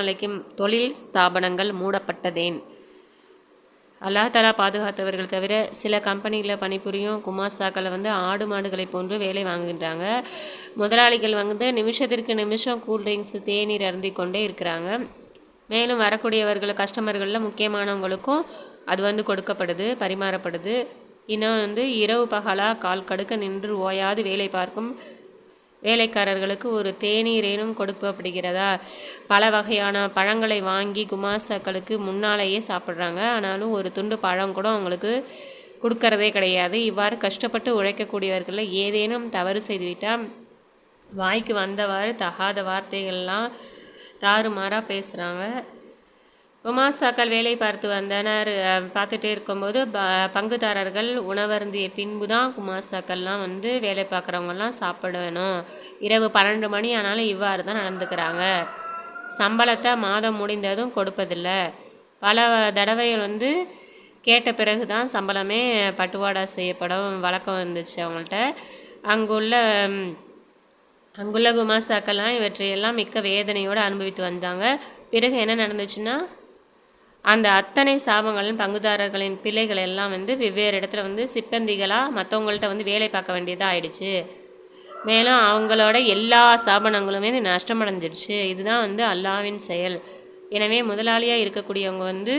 நாளைக்கும் தொழில் ஸ்தாபனங்கள் மூடப்பட்டதேன்? அல்லாஹ் தஆலா பாதுகாத்தவர்கள் தவிர சில கம்பெனியில் பணிபுரியும் குமாஸ்தாக்களை ஆடு மாடுகளை போன்று வேலை வாங்குகின்றாங்க. முதலாளிகள் நிமிஷத்திற்கு நிமிஷம் கூல்ட்ரிங்க்ஸ் தேநீர் அருந்தி கொண்டே இருக்கிறாங்க. மேலும் வரக்கூடியவர்கள் கஸ்டமர்களில் முக்கியமானவங்களுக்கும் அது கொடுக்கப்படுது, பரிமாறப்படுது. இன்னும் இரவு பகலாக கால் கடுக்க நின்று ஓயாது வேலை பார்க்கும் வேலைக்காரர்களுக்கு ஒரு தேநீரேனும் கொடுக்கப்படுகிறதா? பல வகையான பழங்களை வாங்கி குமாஸ்தாக்களுக்கு முன்னாலேயே சாப்பிட்றாங்க. ஆனாலும் ஒரு துண்டு பழம் கூட அவங்களுக்கு கொடுக்கறதே கிடையாது. இவ்வாறு கஷ்டப்பட்டு உழைக்கக்கூடியவர்களில் ஏதேனும் தவறு செய்துவிட்டால் வாய்க்கு வந்தவாறு தகாத வார்த்தைகள்லாம் தாறுமாறாக பேசுகிறாங்க. குமாஸ்தாக்கள் வேலை பார்த்துட்டே இருக்கும்போது பங்குதாரர்கள் உணவருந்திய பின்பு தான் குமாஸ்தாக்கள்லாம் வேலை பார்க்குறவங்கலாம் சாப்பிடணும். இரவு 12 மணி ஆனாலும் இவ்வாறு தான் நடந்துக்கிறாங்க. சம்பளத்தை மாதம் முடிந்ததும் கொடுப்பதில்லை. பல தடவைகள் கேட்ட பிறகு தான் சம்பளமே பட்டுவாடா செய்யப்படும் வழக்கம் வந்துச்சு அவங்கள்ட்ட. அங்குள்ள குமாஸ்தாக்கள்லாம் இவற்றையெல்லாம் மிக்க வேதனையோடு அனுபவித்து வந்தாங்க. பிறகு என்ன நடந்துச்சுன்னா, அந்த அத்தனை சாபங்களும் பங்குதாரர்களின் பிள்ளைகள் எல்லாம் வெவ்வேறு இடத்துல சிப்பந்திகளாக மற்றவங்கள்ட்ட வேலை பார்க்க வேண்டியதாக ஆயிடுச்சு. மேலும் அவங்களோட எல்லா ஸ்தாபனங்களுமே நஷ்டமடைஞ்சிடுச்சு. இதுதான் அல்லாஹ்வின் செயல். எனவே முதலாளியாக இருக்கக்கூடியவங்க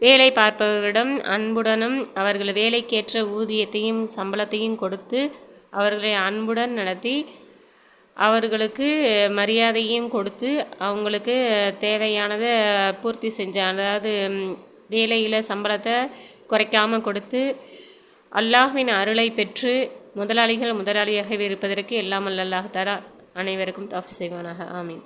வேலை பார்ப்பவர்களிடம் அன்புடனும் அவர்கள் வேலைக்கேற்ற ஊதியத்தையும் சம்பளத்தையும் கொடுத்து அவர்களை அன்புடன் நடத்தி அவர்களுக்கு மரியாதையும் கொடுத்து அவங்களுக்கு தேவையானதை பூர்த்தி செஞ்சாங்க. அதாவது வேலையில் சம்பளத்தை குறைக்காமல் கொடுத்து அல்லாஹ்வின் அருளை பெற்று முதலாளியாகவே இருப்பதற்கு எல்லாம் வல்ல அல்லாஹ் தஆலா அனைவருக்கும் தௌஃபீக் செய்வானாக. ஆமீன்.